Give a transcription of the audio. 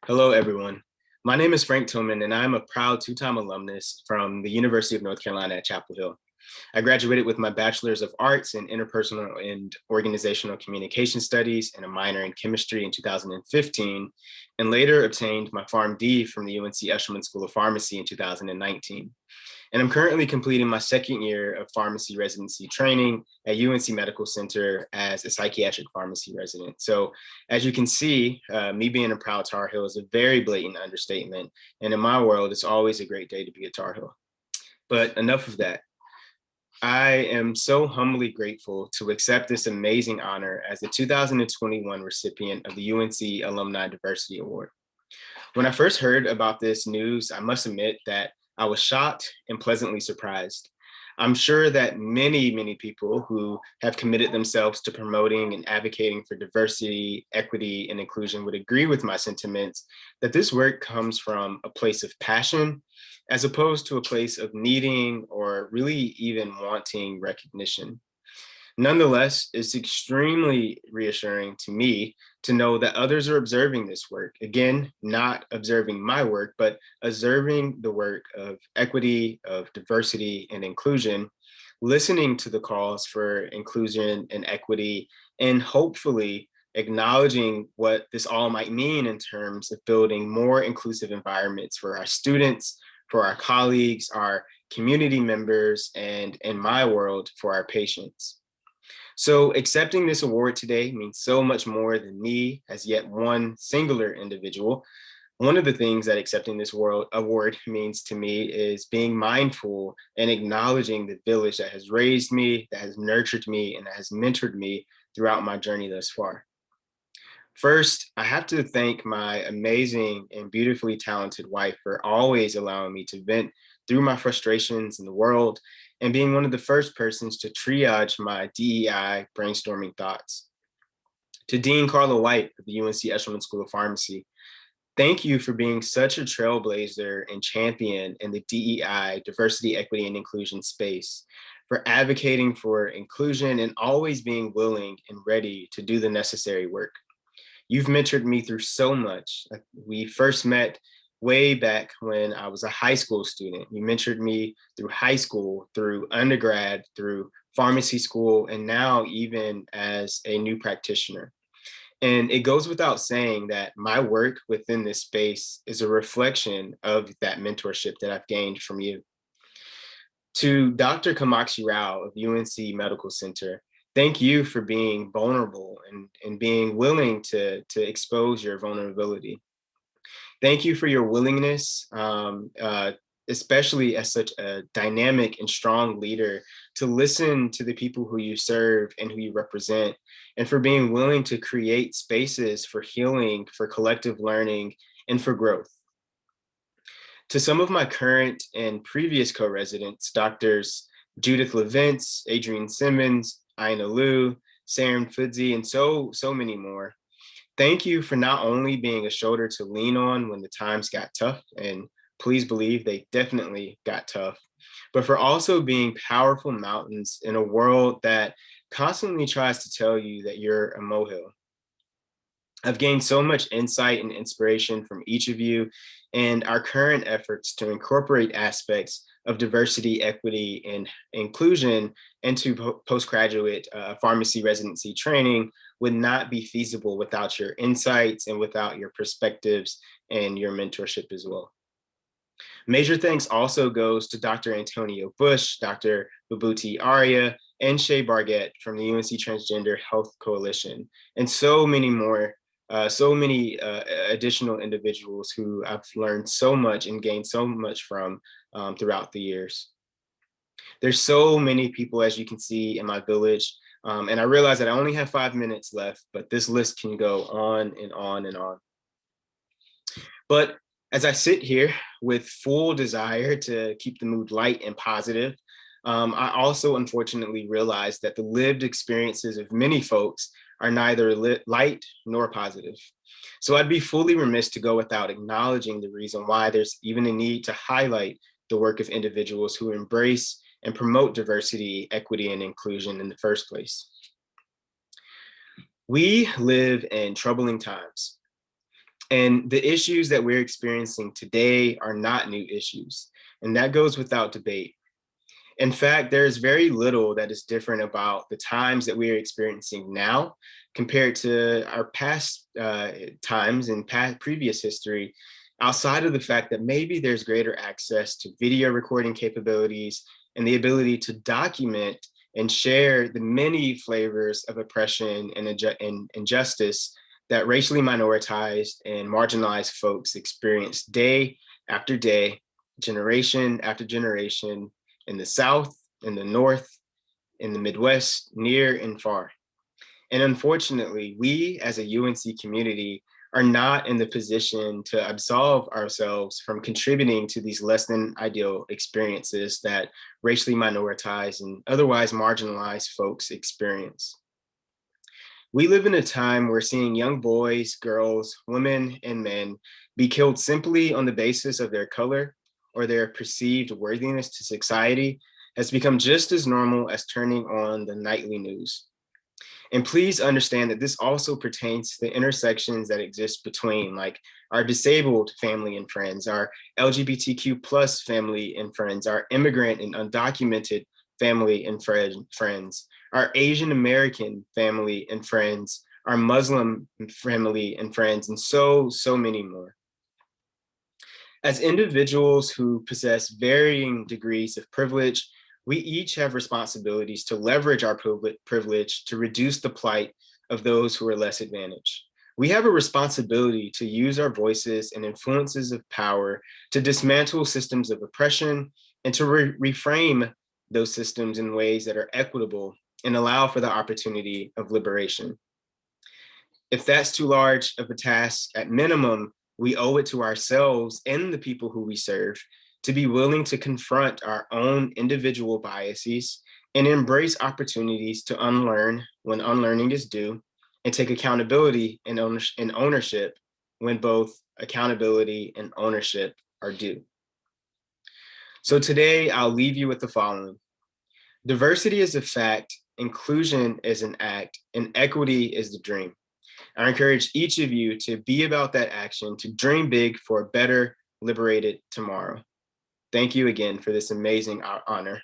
Hello, everyone. My name is Frank Tillman, and I'm a proud two-time alumnus from the University of North Carolina at Chapel Hill. I graduated with my Bachelor's of Arts in Interpersonal and Organizational Communication Studies and a minor in chemistry in 2015, and later obtained my PharmD from the UNC School of Pharmacy in 2019. And I'm currently completing my second year of pharmacy residency training at UNC Medical Center as a psychiatric pharmacy resident. So as you can see, me being a proud Tar Heel is a very blatant understatement. And in my world, it's always a great day to be a Tar Heel. But enough of that. I am so humbly grateful to accept this amazing honor as the 2021 recipient of the UNC Alumni Diversity Award. When I first heard about this news, I must admit that I was shocked and pleasantly surprised. I'm sure that many people who have committed themselves to promoting and advocating for diversity, equity, and inclusion would agree with my sentiments that this work comes from a place of passion as opposed to a place of needing or really even wanting recognition. Nonetheless, it's extremely reassuring to me to know that others are observing this work. Again, not observing my work, but observing the work of equity, of diversity, and inclusion, listening to the calls for inclusion and equity, and hopefully acknowledging what this all might mean in terms of building more inclusive environments for our students, for our colleagues, our community members, and in my world, for our patients. So accepting this award today means so much more than me as yet one singular individual. One of the things that accepting this award means to me is being mindful and acknowledging the village that has raised me, that has nurtured me, and that has mentored me throughout my journey thus far. First, I have to thank my amazing and beautifully talented wife for always allowing me to vent through my frustrations in the world and being one of the first persons to triage my DEI brainstorming thoughts. To Dean Carla White of the UNC School of Pharmacy, thank you for being such a trailblazer and champion in the DEI, diversity, equity, and inclusion space, for advocating for inclusion and always being willing and ready to do the necessary work. You've mentored me through so much. We first met way back when I was a high school student. You mentored me through high school, through undergrad, through pharmacy school, and now even as a new practitioner. And it goes without saying that my work within this space is a reflection of that mentorship that I've gained from you. To Dr. Kamakshi Rao of UNC Medical Center, thank you for being vulnerable and being willing to expose your vulnerability. Thank you for your willingness, especially as such a dynamic and strong leader, to listen to the people who you serve and who you represent, and for being willing to create spaces for healing, for collective learning, and for growth. To some of my current and previous co-residents, Doctors Judith Leventz, Adrienne Simmons, Ina Liu, Saren Fudzi, and so many more. Thank you for not only being a shoulder to lean on when the times got tough, and please believe they definitely got tough, but for also being powerful mountains in a world that constantly tries to tell you that you're a molehill. I've gained so much insight and inspiration from each of you and our current efforts to incorporate aspects of diversity, equity, and inclusion into postgraduate pharmacy residency training would not be feasible without your insights and without your perspectives and your mentorship as well. Major thanks also goes to Dr. Antonio Bush, Dr. Vibhuti Arya, and Shay Bargett from the UNC Transgender Health Coalition, and so many more, additional individuals who I've learned so much and gained so much from throughout the years. There's so many people, as you can see, in my village, and I realize that I only have 5 minutes left, but this list can go on and on and on. But as I sit here with full desire to keep the mood light and positive, I also unfortunately realize that the lived experiences of many folks are neither light nor positive. So I'd be fully remiss to go without acknowledging the reason why there's even a need to highlight the work of individuals who embrace and promote diversity, equity, and inclusion in the first place. We live in troubling times. And the issues that we're experiencing today are not new issues, and that goes without debate. In fact, there's very little that is different about the times that we are experiencing now compared to our past times and previous history, outside of the fact that maybe there's greater access to video recording capabilities and the ability to document and share the many flavors of oppression and injustice that racially minoritized and marginalized folks experience day after day, generation after generation, in the South, in the North, in the Midwest, near and far. And unfortunately, we as a UNC community are not in the position to absolve ourselves from contributing to these less than ideal experiences that racially minoritized and otherwise marginalized folks experience. We live in a time where seeing young boys, girls, women, and men be killed simply on the basis of their color or their perceived worthiness to society has become just as normal as turning on the nightly news. And please understand that this also pertains to the intersections that exist between, like, our disabled family and friends, our LGBTQ plus family and friends, our immigrant and undocumented family and friends, our Asian American family and friends, our Muslim family and friends, and so many more. As individuals who possess varying degrees of privilege, we each have responsibilities to leverage our privilege to reduce the plight of those who are less advantaged. We have a responsibility to use our voices and influences of power to dismantle systems of oppression and to reframe those systems in ways that are equitable and allow for the opportunity of liberation. If that's too large of a task, at minimum, we owe it to ourselves and the people who we serve to be willing to confront our own individual biases and embrace opportunities to unlearn when unlearning is due, and take accountability and ownership when both accountability and ownership are due. So today, I'll leave you with the following. Diversity is a fact, inclusion is an act, and equity is the dream. I encourage each of you to be about that action, to dream big for a better, liberated tomorrow. Thank you again for this amazing honor.